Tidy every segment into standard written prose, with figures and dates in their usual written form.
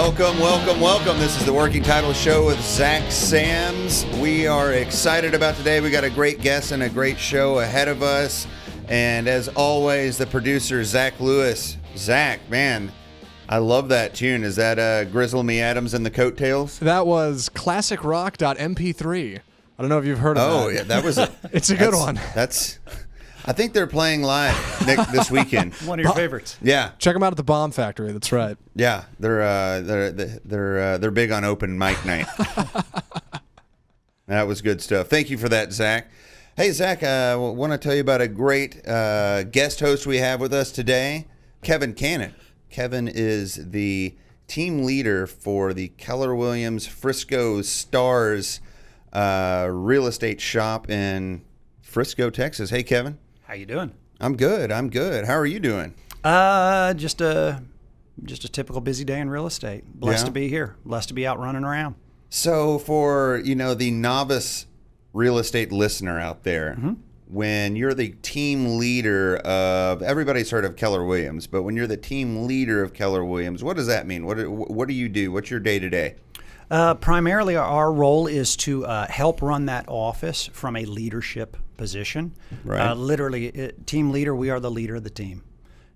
Welcome, welcome, welcome. This is the Working Title Show with Zach Sams. We are excited about today. We got a great guest and a great show ahead of us. And as always, the producer, Zach Lewis. Zach, man, I love that tune. Is that Grizzle Me Adams and the Coattails? That was classicrock.mp3. I don't know if you've heard of that. Oh, yeah, that was it's a good one. I think they're playing live this weekend. One of your favorites. Yeah. Check them out at the Bomb Factory. That's right. Yeah, they're big on open mic night. That was good stuff. Thank you for that, Zach. Hey, Zach, I want to tell you about a great guest host we have with us today, Kevin Cannon. Kevin is the team leader for the Keller Williams Frisco Stars real estate shop in Frisco, Texas. Hey, Kevin. How you doing? I'm good. How are you doing? Just a typical busy day in real estate. Blessed to be here. Blessed to be out running around. So for, the novice real estate listener out there, when you're the team leader of, everybody's heard of Keller Williams, but when you're the team leader of Keller Williams, what does that mean? What do you do? What's your day-to-day? Primarily, our role is to help run that office from a leadership position. Right. Literally, team leader, we are the leader of the team.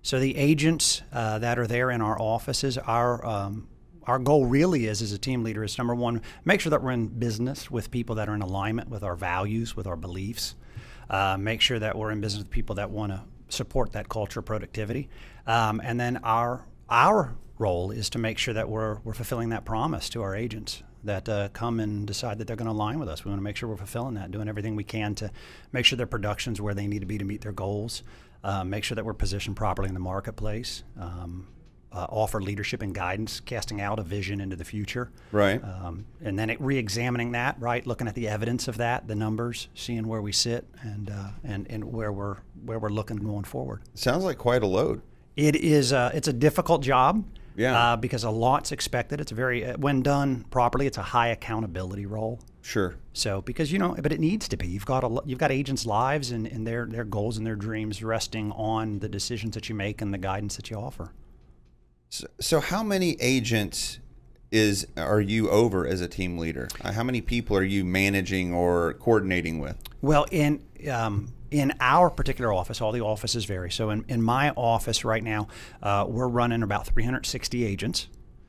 So the agents that are there in our offices, our goal really is, as a team leader, is number one, make sure that we're in business with people that are in alignment with our values, with our beliefs. Make sure that we're in business with people that want to support that culture of productivity. And then our role is to make sure that we're fulfilling that promise to our agents that come and decide that they're going to align with us. We want to make sure we're fulfilling that, doing everything we can to make sure their production's where they need to be to meet their goals, make sure that we're positioned properly in the marketplace, offer leadership and guidance, casting out a vision into the future. Right. And then re-examining that, right, looking at the evidence of that, the numbers, seeing where we sit and where we're looking going forward. Sounds like quite a load. It is. It's a difficult job. Yeah. Because a lot's expected. It's when done properly, it's a high accountability role. Sure. So because but it needs to be. You've got agents' lives and their goals and their dreams resting on the decisions that you make and the guidance that you offer. So how many agents are you over as a team leader? How many people are you managing or coordinating with? Well, in our particular office, all the offices vary. So in my office right now, we're running about 360 agents.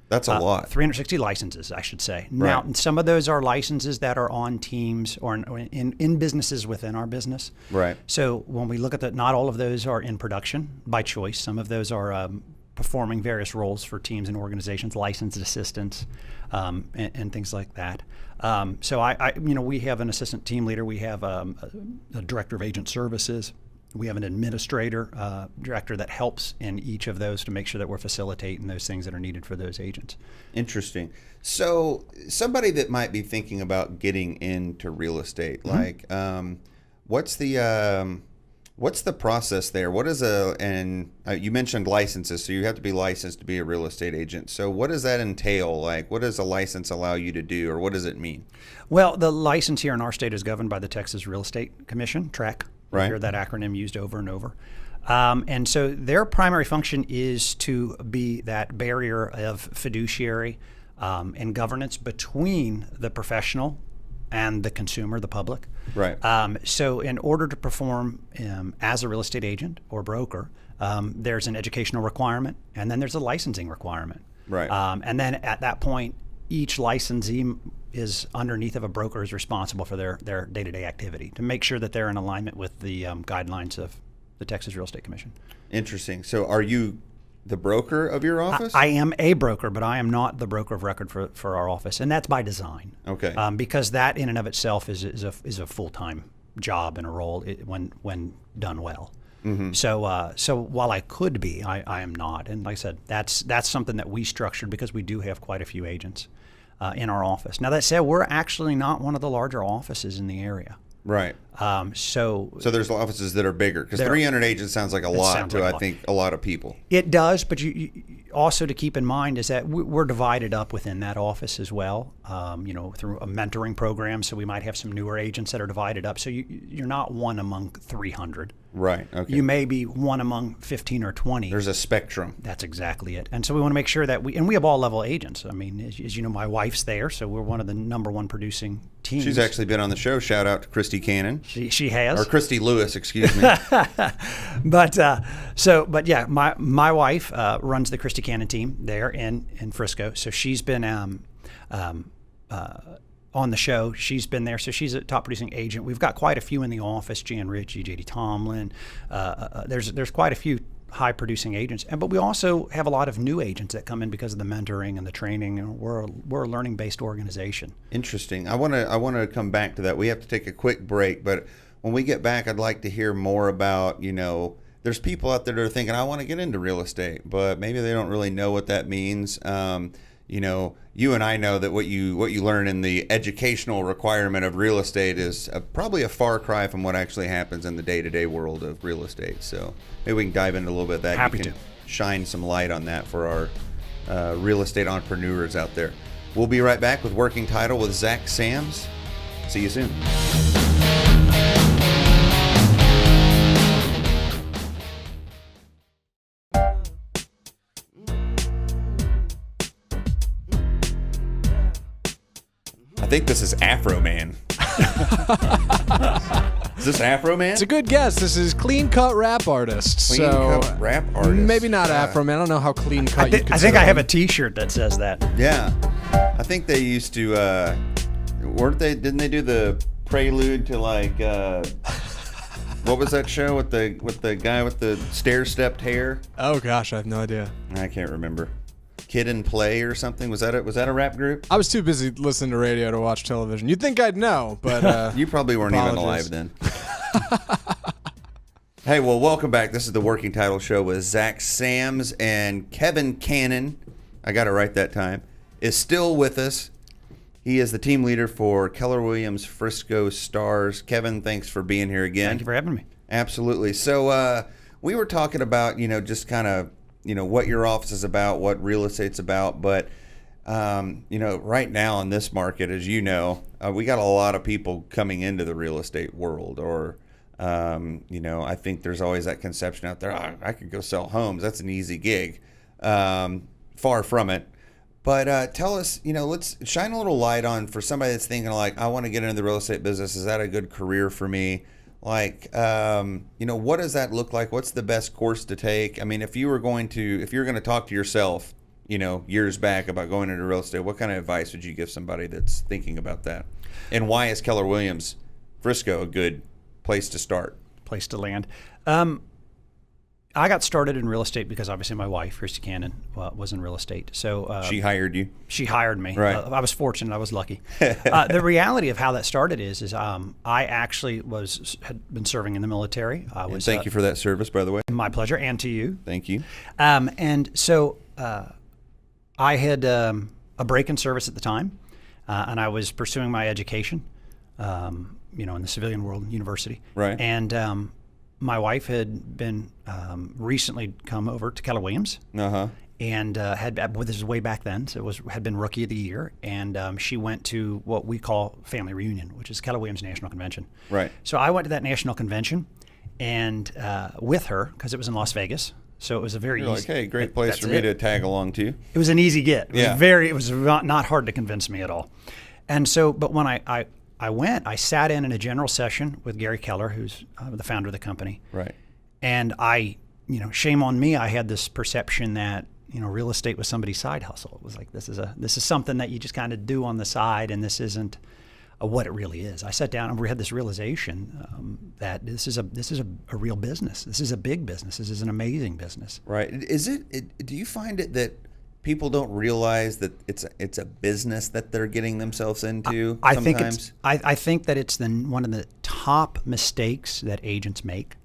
That's a lot. 360 licenses, I should say. Right. Now, some of those are licenses that are on teams or in businesses within our business. Right. So when we look at that, not all of those are in production by choice. Some of those are performing various roles for teams and organizations, licensed assistants, and things like that. So we have an assistant team leader. We have a director of agent services. We have an administrator, director that helps in each of those to make sure that we're facilitating those things that are needed for those agents. Interesting. So somebody that might be thinking about getting into real estate, like what's the process there? What is you mentioned licenses, so you have to be licensed to be a real estate agent. So what does that entail? Like, what does a license allow you to do, or what does it mean? Well, the license here in our state is governed by the Texas Real Estate Commission, TREC. Right. You hear that acronym used over and over. And so their primary function is to be that barrier of fiduciary and governance between the professional and the consumer, the public. Right. So in order to perform as a real estate agent or broker, there's an educational requirement, and then there's a licensing requirement. Right. And then at that point, each licensee is underneath of a broker is responsible for their day-to-day activity to make sure that they're in alignment with the guidelines of the Texas Real Estate Commission. Interesting. So are you the broker of your office? I am a broker, but I am not the broker of record for our office, and that's by design. Okay. Because that in and of itself is a full-time job and a role when done well. Mm-hmm. So while I could be, I am not. And like I said, that's something that we structured because we do have quite a few agents in our office. Now that said, we're actually not one of the larger offices in the area. Right. So there's offices that are bigger because 300 agents sounds like a lot sounds to, like a I lot. think, a lot of people. it does, but you also to keep in mind is that we're divided up within that office as well, through a mentoring program. So we might have some newer agents that are divided up. So you're not one among 300. Right. Okay. You may be one among 15 or 20. There's a spectrum. That's exactly it. And so we want to make sure that we have all level agents. I mean, as you know, my wife's there, so we're one of the number one producing teams. She's actually been on the show. Shout out to Christy Cannon. She has. Or Christy Lewis, excuse me. But yeah, my wife runs the Christy Cannon team there in Frisco. So she's been on the show. She's been there. So she's a top producing agent. We've got quite a few in the office, Jan Ritchie, JD Tomlin. There's quite a few high producing agents. But we also have a lot of new agents that come in because of the mentoring and the training. And we're a learning based organization. Interesting. I want to come back to that. We have to take a quick break, but when we get back, I'd like to hear more about, there's people out there that are thinking, I want to get into real estate, but maybe they don't really know what that means. You and I know that what you learn in the educational requirement of real estate is probably a far cry from what actually happens in the day-to-day world of real estate. So maybe we can dive into a little bit of that. Happy you can to shine some light on that for our real estate entrepreneurs out there. We'll be right back with Working Title with Zach Sams. See you soon. I think this is Afro Man. Is this Afro Man? It's a good guess. This is Clean Cut Rap Artist. Clean Cut Rap Artist. Maybe not Afro Man. I don't know how clean cut you I think I have a T-shirt that says that. Yeah. I think they used to, didn't they do the prelude to what was that show with the guy with the stair-stepped hair? Oh gosh, I have no idea. I can't remember. Kid and Play or something? Was that a rap group? I was too busy listening to radio to watch television. You'd think I'd know, but you probably weren't even apologies. alive then. Hey, well, welcome back. This is the Working Title Show with Zach Sams, and Kevin Cannon, I got it right that time, is still with us. He is the team leader for Keller Williams Frisco Stars. Kevin, thanks for being here again. Thank you for having me. Absolutely. So we were talking about, just kind of, what your office is about, what real estate's about. But, right now in this market, as you know, we got a lot of people coming into the real estate world. Or, I think there's always that conception out there, I could go sell homes. That's an easy gig. Far from it. But tell us, let's shine a little light on for somebody that's thinking like, I want to get into the real estate business. Is that a good career for me? Like, what does that look like? What's the best course to take? I mean, if you're going to talk to yourself, years back about going into real estate, what kind of advice would you give somebody that's thinking about that? And why is Keller Williams Frisco a good place to start? Place to land. I got started in real estate because obviously my wife, Christy Cannon, was in real estate. So she hired you? She hired me. Right. I was fortunate. I was lucky. The reality of how that started is I actually had been serving in the military. Thank you for that service, by the way. My pleasure, and to you. Thank you. And so I had a break in service at the time, and I was pursuing my education, in the civilian world, university. Right. And my wife had been recently come over to Keller Williams, and this is way back then, so had been Rookie of the Year, and she went to what we call Family Reunion, which is Keller Williams National Convention. Right. So I went to that national convention, and with her because it was in Las Vegas, so it was a very You're easy. Like, hey, great place for me to tag along to. It was an easy get. It was Yeah. not hard to convince me at all, and so but when I went, I sat in a general session with Gary Keller, who's the founder of the company. Right. And shame on me, I had this perception that, real estate was somebody's side hustle. It was like, this is something that you just kind of do on the side, and this isn't what it really is. I sat down and we had this realization that this is a real business. This is a big business. This is an amazing business. Right. Do you find it that people don't realize that it's a business that they're getting themselves into sometimes? I think that it's one of the top mistakes that agents make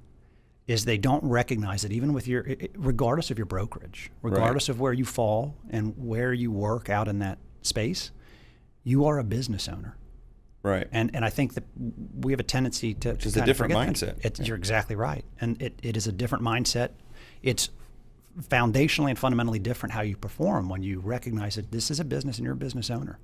is they don't recognize that even with regardless of your brokerage, regardless of where you fall and where you work out in that space, you are a business owner. Right. And I think that we have a tendency to Which is a different mindset. You're exactly right. And it is a different mindset. It's foundationally and fundamentally different how you perform when you recognize that this is a business and you're a business owner.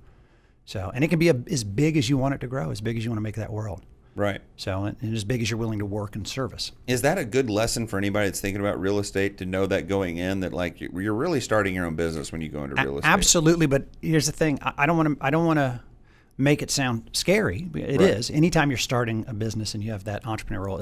So, and it can be as big as you want it to grow, as big as you want to make that world. Right. So, and as big as you're willing to work and service. Is that a good lesson for anybody that's thinking about real estate, to know that going in, that like you're really starting your own business when you go into real estate? Absolutely. But here's the thing. I don't want to make it sound scary. It Right. is. Anytime you're starting a business and you have that entrepreneurial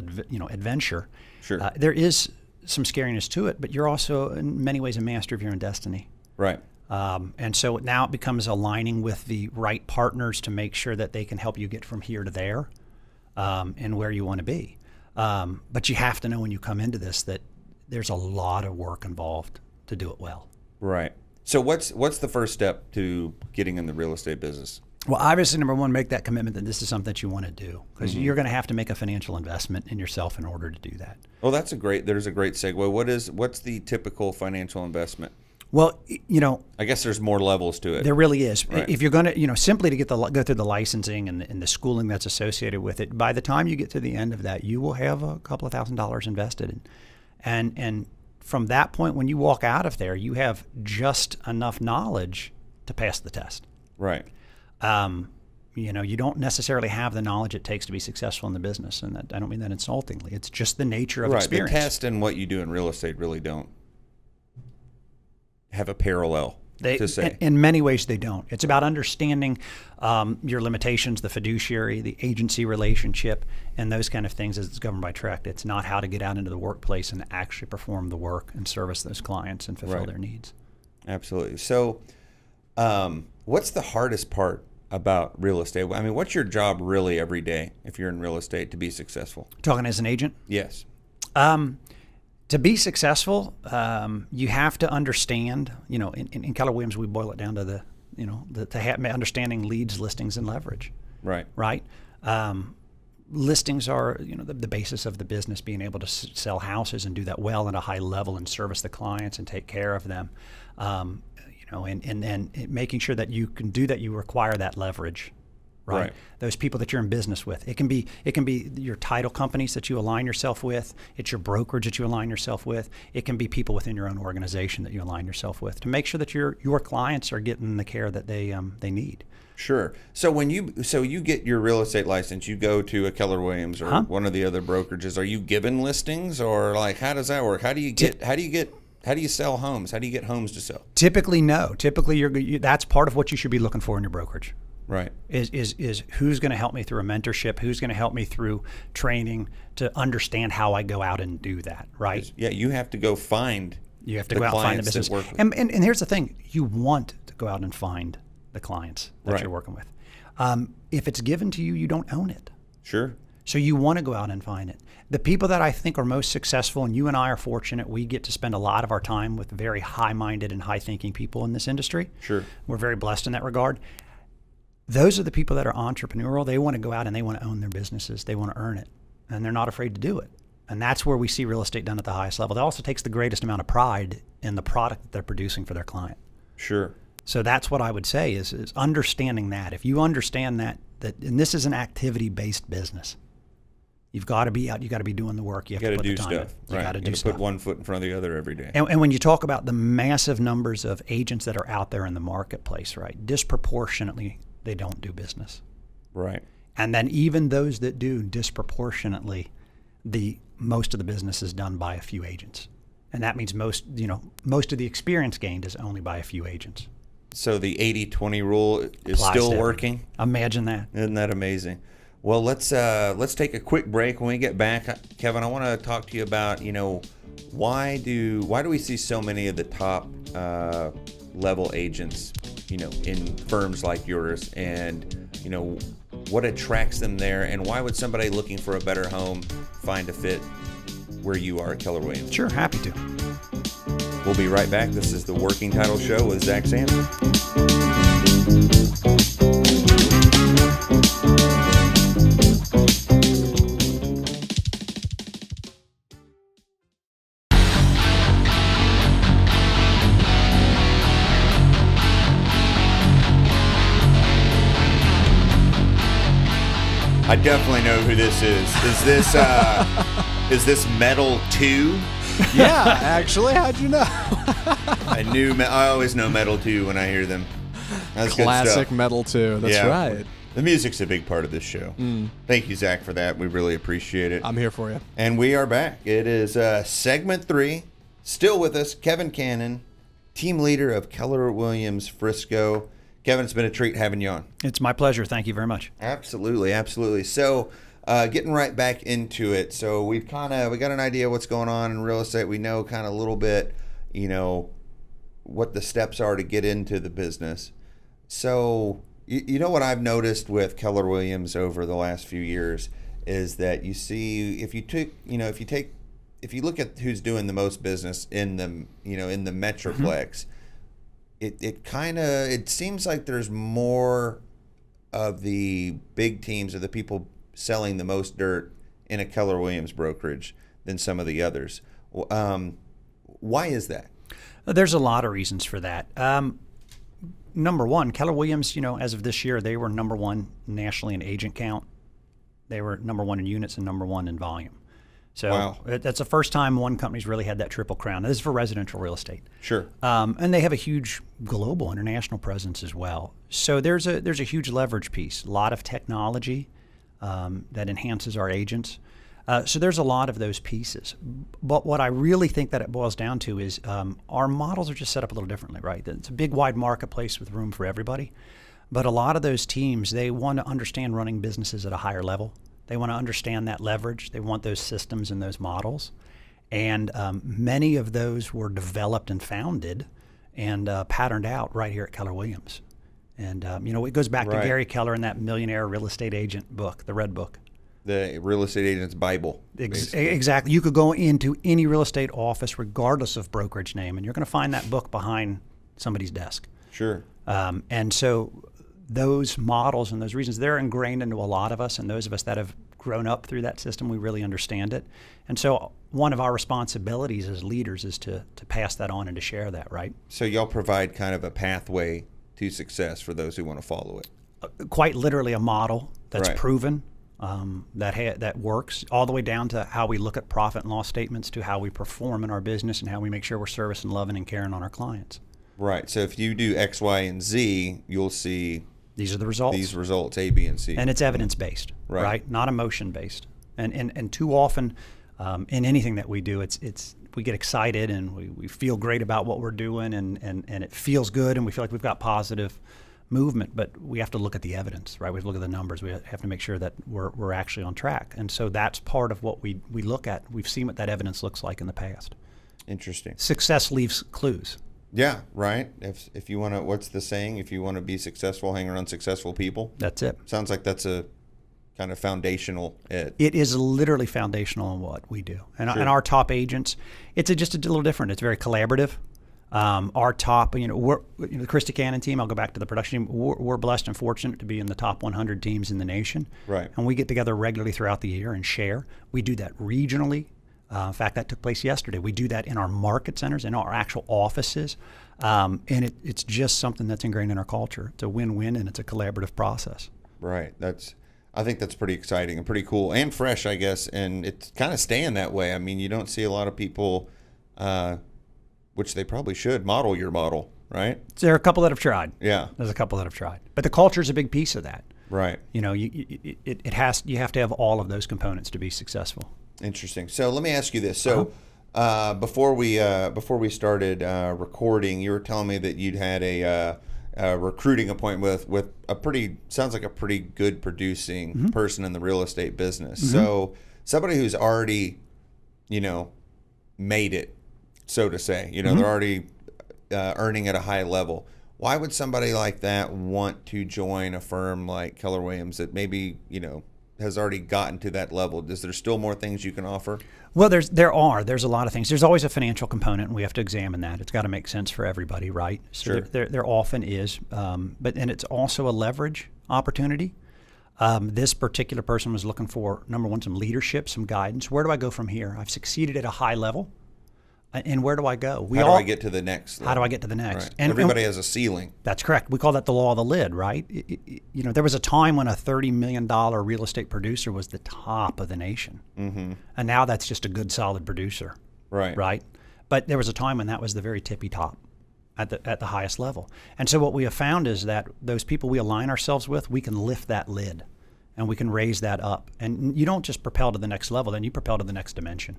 adventure, Sure. there is some scariness to it, but you're also in many ways a master of your own destiny. Right. And so now it becomes aligning with the right partners to make sure that they can help you get from here to there, and where you want to be. But you have to know when you come into this that there's a lot of work involved to do it well. Right. So what's the first step to getting in the real estate business? Well, obviously, number one, make that commitment that this is something that you want to do, because you're going to have to make a financial investment in yourself in order to do that. Well, there's a great segue. What's the typical financial investment? Well, I guess there's more levels to it. there really is. Right. If you're going to, simply to go through the licensing and the schooling that's associated with it, by the time you get to the end of that, you will have a couple of $1,000s invested. And from that point, when you walk out of there, you have just enough knowledge to pass the test. Right. You don't necessarily have the knowledge it takes to be successful in the business, and I don't mean that insultingly. It's just the nature of experience. The test and what you do in real estate really don't have a parallel to say. In many ways, they don't. It's about understanding your limitations, the fiduciary, the agency relationship, and those kind of things as it's governed by tract. It's not how to get out into the workplace and actually perform the work and service those clients and fulfill their needs. Absolutely. So what's the hardest part about real estate? I mean, what's your job really every day if you're in real estate to be successful? Talking as an agent? Yes. To be successful, you have to understand, in Keller Williams, we boil it down to understanding leads, listings, and leverage. Right. Right? Listings are, the basis of the business, being able to sell houses and do that well at a high level and service the clients and take care of them. And making sure that you can do that, you require that leverage. Right. Those people that you're in business with. It can be your title companies that you align yourself with. It's your brokerage that you align yourself with. It can be people within your own organization that you align yourself with to make sure that your clients are getting the care that they need. Sure. So when you get your real estate license, you go to a Keller Williams or one of the other brokerages. Are you given listings, or like how does that work? How do you sell homes? How do you get homes to sell? Typically, no. Typically, that's part of what you should be looking for in your brokerage. Right. Is who's going to help me through a mentorship? Who's going to help me through training to understand how I go out and do that? Right. Yeah, you have to go find. You have to go out and find the business. And here's the thing: you want to go out and find the clients that you're working with. If it's given to you, you don't own it. Sure. So you want to go out and find it. The people that I think are most successful, and you and I are fortunate, we get to spend a lot of our time with very high-minded and high-thinking people in this industry. Sure. We're very blessed in that regard. Those are the people that are entrepreneurial. They want to go out and they want to own their businesses. They want to earn it, and they're not afraid to do it. And that's where we see real estate done at the highest level. It also takes the greatest amount of pride in the product that they're producing for their client. Sure. So that's what I would say is understanding that. If you understand that and this is an activity-based business, you've got to be out. You got to be doing the work. You have to put the time in. You got to do stuff. Put one foot in front of the other every day. And when you talk about the massive numbers of agents that are out there in the marketplace, right, disproportionately, they don't do business. Right. And then even those that do, disproportionately, most of the business is done by a few agents. And that means most of the experience gained is only by a few agents. So the 80-20 rule is still working? Imagine that. Isn't that amazing? Well, let's take a quick break. When we get back, Kevin, I want to talk to you about, why do we see so many of the top level agents, in firms like yours, and what attracts them there, and why would somebody looking for a better home find a fit where you are at Keller Williams? Sure, happy to. We'll be right back. This is the Working Title Show with Zach Sanford. I definitely know who this is. Is this Metal 2? Yeah, actually, how'd you know? I always know Metal 2 when I hear them. That's good Classic stuff. Metal 2. That's Yeah. right. The music's a big part of this show. Thank you, Zach, for that. We really appreciate it. I'm here for you. And we are back. It is segment 3. Still with us, Kevin Cannon, team leader of Keller Williams Frisco. Kevin, it's been a treat having you on. It's my pleasure. Thank you very much. Absolutely, absolutely. So, getting right back into it. So we got an idea what's going on in real estate. We know kind of a little bit, what the steps are to get into the business. So, you know what I've noticed with Keller Williams over the last few years is that you see if you look at who's doing the most business in the metroplex. It seems like there's more of the big teams or the people selling the most dirt in a Keller Williams brokerage than some of the others. Why is that? There's a lot of reasons for that. Number one, Keller Williams, as of this year, they were number one nationally in agent count. They were number one in units and number one in volume. So wow. That's the first time one company's really had that triple crown. This is for residential real estate. Sure. And they have a huge global international presence as well. So there's a huge leverage piece, a lot of technology that enhances our agents. So there's a lot of those pieces. But what I really think that it boils down to is our models are just set up a little differently, right? It's a big, wide marketplace with room for everybody. But a lot of those teams, they want to understand running businesses at a higher level. They want to understand that leverage. They want those systems and those models. And many of those were developed and founded and patterned out right here at Keller Williams. And, it goes back to Gary Keller and that Millionaire Real Estate Agent book, the Red Book. The real estate agent's Bible. Exactly. You could go into any real estate office, regardless of brokerage name, and you're going to find that book behind somebody's desk. Sure. And so those models and those reasons, they're ingrained into a lot of us, and those of us that have grown up through that system, we really understand it. And so one of our responsibilities as leaders is to pass that on and to share that, right? So y'all provide kind of a pathway to success for those who want to follow it. Quite literally a model that's Right. proven, that works, all the way down to how we look at profit and loss statements, to how we perform in our business and how we make sure we're servicing, loving, and caring on our clients. Right. So if you do X, Y, and Z, you'll see These are the results. these results, A, B, and C. And it's evidence-based, right? Not emotion-based. And too often in anything that we do, it's we get excited and we feel great about what we're doing and it feels good and we feel like we've got positive movement, but we have to look at the evidence, right? We have to look at the numbers. We have to make sure that we're actually on track. And so that's part of what we look at. We've seen what that evidence looks like in the past. Interesting. Success leaves clues. Yeah, right. If you want to, what's the saying? If you want to be successful, hang around successful people. That's it. Sounds like that's a kind of foundational. It is literally foundational in what we do. And, Sure. and our top agents, it's just a little different. It's very collaborative. Our top, the Christy Cannon team, I'll go back to the production team, we're blessed and fortunate to be in the top 100 teams in the nation. Right. And we get together regularly throughout the year and share. We do that regionally. In fact, that took place yesterday. We do that in our market centers, in our actual offices. And it's just something that's ingrained in our culture. It's a win-win, and it's a collaborative process. Right. I think that's pretty exciting and pretty cool and fresh, I guess. And it's kind of staying that way. I mean, you don't see a lot of people, which they probably should, model your model, right? So there are a couple that have tried. Yeah. There's a couple that have tried. But the culture is a big piece of that. Right. You have to have all of those components to be successful. Interesting. So let me ask you this. So before we started recording, you were telling me that you'd had a recruiting appointment with sounds like a pretty good producing person in the real estate business. So somebody who's already, made it, so to say. They're already earning at a high level. Why would somebody like that want to join a firm like Keller Williams that maybe, has already gotten to that level? Is there still more things you can offer? Well, there's a lot of things. There's always a financial component, and we have to examine that. It's got to make sense for everybody, right? So Sure. there often is, but it's also a leverage opportunity. This particular person was looking for, number one, some leadership, some guidance. Where do I go from here? I've succeeded at a high level. And where do I go? How do I get to the next level? How do I get to the next? Right. Everybody has a ceiling. That's correct. We call that the law of the lid, right? There was a time when a $30 million real estate producer was the top of the nation. Mm-hmm. And now that's just a good, solid producer. Right. Right? But there was a time when that was the very tippy top at the highest level. And so what we have found is that those people we align ourselves with, we can lift that lid and we can raise that up. And you don't just propel to the next level, then you propel to the next dimension.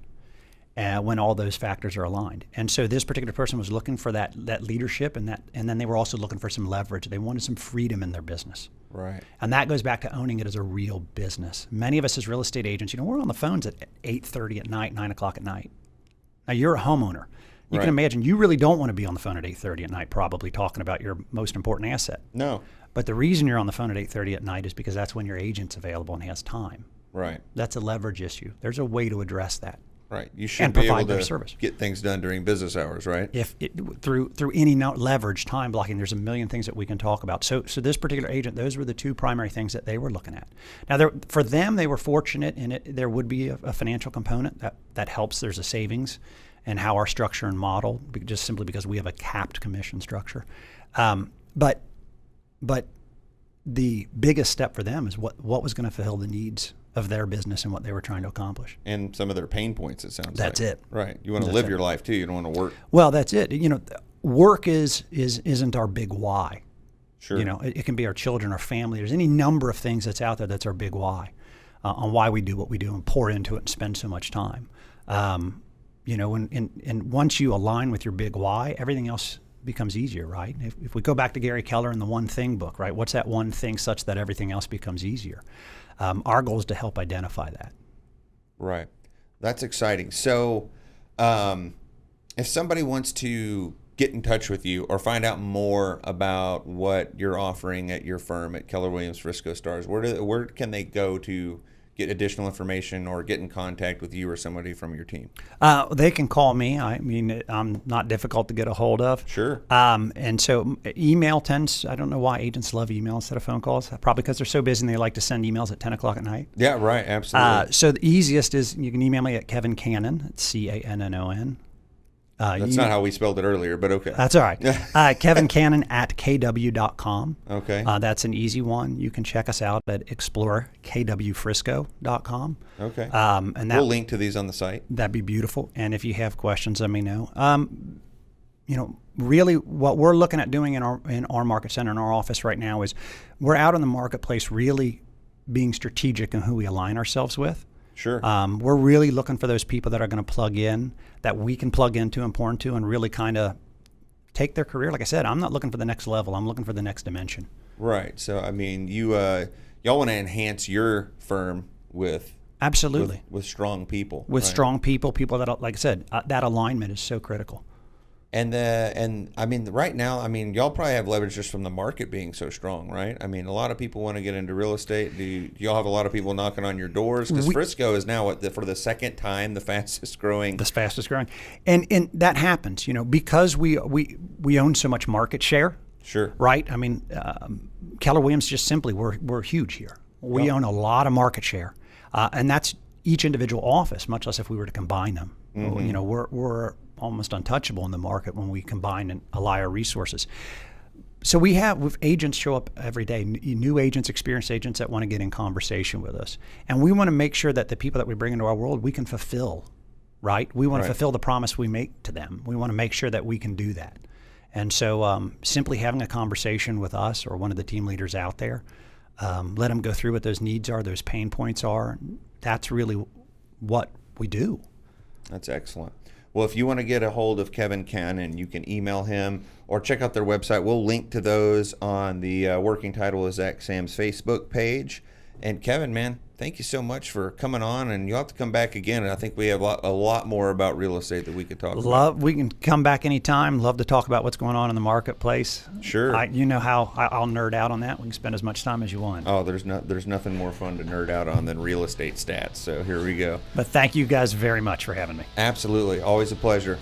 When all those factors are aligned. And so this particular person was looking for that leadership and then they were also looking for some leverage. They wanted some freedom in their business. Right. And that goes back to owning it as a real business. Many of us as real estate agents, we're on the phones at 8:30 at night, 9 o'clock at night. Now you're a homeowner. You can imagine you really don't want to be on the phone at 8:30 at night probably talking about your most important asset. No. But the reason you're on the phone at 8:30 at night is because that's when your agent's available and has time. Right. That's a leverage issue. There's a way to address that. Right. You should be able to service. Get things done during business hours, right? Through any leverage, time blocking, there's a million things that we can talk about. So this particular agent, those were the two primary things that they were looking at. Now, for them, they were fortunate in it. There would be a financial component that helps. There's a savings and how our structure and model, just simply because we have a capped commission structure. But the biggest step for them is what was going to fulfill the needs of their business and what they were trying to accomplish. And some of their pain points, it sounds like. That's it. Right. You want to live your life too. You don't want to work. Well, that's it. Work isn't our big why. Sure. It can be our children, our family. There's any number of things that's out there that's our big why on why we do what we do and pour into it and spend so much time. And once you align with your big why, everything else becomes easier, right? If we go back to Gary Keller and the One Thing book, right? What's that one thing such that everything else becomes easier? Our goal is to help identify that. Right. That's exciting. So if somebody wants to get in touch with you or find out more about what you're offering at your firm at Keller Williams Frisco Stars, where can they go to get additional information or get in contact with you or somebody from your team? They can call me. I mean, I'm not difficult to get a hold of. Sure. And so email tends, I don't know why agents love email instead of phone calls, probably because they're so busy and they like to send emails at 10 o'clock at night. Yeah, right. Absolutely. So the easiest is you can email me at Kevin Cannon, it's Cannon. That's not how we spelled it earlier, but okay. That's all right. Kevin Cannon at kw.com. Okay. That's an easy one. You can check us out at explorerkwfrisco.com. Okay. And we'll link to these on the site. That'd be beautiful. And if you have questions, let me know. Really what we're looking at doing in our market center, in our office right now is we're out in the marketplace really being strategic in who we align ourselves with. Sure. We're really looking for those people that are going to plug in, that we can plug into and pour into and really kind of take their career. Like I said, I'm not looking for the next level. I'm looking for the next dimension. Right. So, I mean, y'all want to enhance your firm with absolutely with strong people. With right? strong people that, like I said, that alignment is so critical. And I mean, right now, I mean, y'all probably have leverage just from the market being so strong, right? I mean, a lot of people want to get into real estate. Do y'all have a lot of people knocking on your doors? Because Frisco is now, for the second time, the fastest growing. And that happens, because we own so much market share. Sure. Right? I mean, Keller Williams, just simply, we're huge here. We own a lot of market share. And that's each individual office, much less if we were to combine them. Mm-hmm. We're almost untouchable in the market when we combine and ally our resources. So with agents show up every day, new agents, experienced agents that want to get in conversation with us. And we want to make sure that the people that we bring into our world, we can fulfill, right? We want to fulfill the promise we make to them. We want to make sure that we can do that. And so simply having a conversation with us or one of the team leaders out there, let them go through what those needs are, those pain points are. That's really what we do. That's excellent. Well, if you want to get a hold of Kevin Cannon, you can email him or check out their website. We'll link to those on the Working Title of Zach Sam's Facebook page. And Kevin, man, thank you so much for coming on, and you'll have to come back again. And I think we have a lot more about real estate that we could talk about. We can come back anytime. Love to talk about what's going on in the marketplace. Sure. You know how I'll nerd out on that. We can spend as much time as you want. Oh, there's nothing more fun to nerd out on than real estate stats. So here we go. But thank you guys very much for having me. Absolutely. Always a pleasure.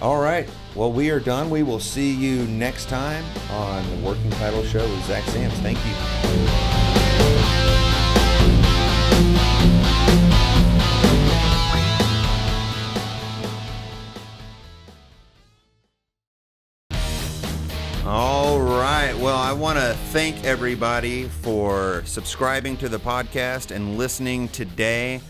All right. Well, we are done. We will see you next time on the Working Title Show with Zach Sams. Thank you. want to thank everybody for subscribing to the podcast and listening today. I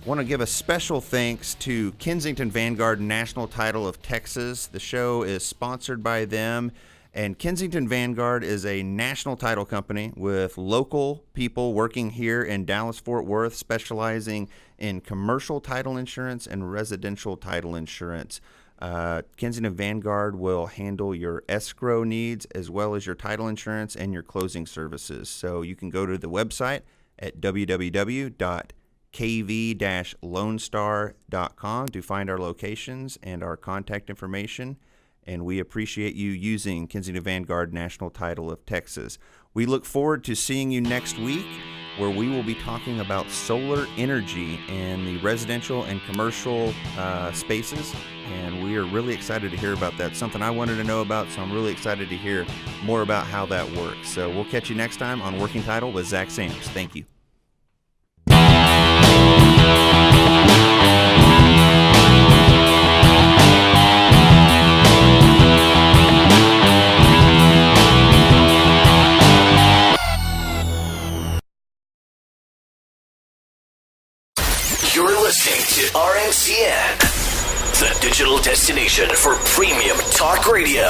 want to give a special thanks to Kensington Vanguard National Title of Texas. The show is sponsored by them, and Kensington Vanguard is a national title company with local people working here in Dallas-Fort Worth, specializing in commercial title insurance and residential title insurance. Kensington Vanguard will handle your escrow needs as well as your title insurance and your closing services. So you can go to the website at www.kv-lonestar.com to find our locations and our contact information. And we appreciate you using Kensington Vanguard National Title of Texas. We look forward to seeing you next week, where we will be talking about solar energy in the residential and commercial spaces. And we are really excited to hear about that. Something I wanted to know about, so I'm really excited to hear more about how that works. So we'll catch you next time on Working Title with Zach Sams. Thank you. You're listening to RNCN, the digital destination for premium talk radio.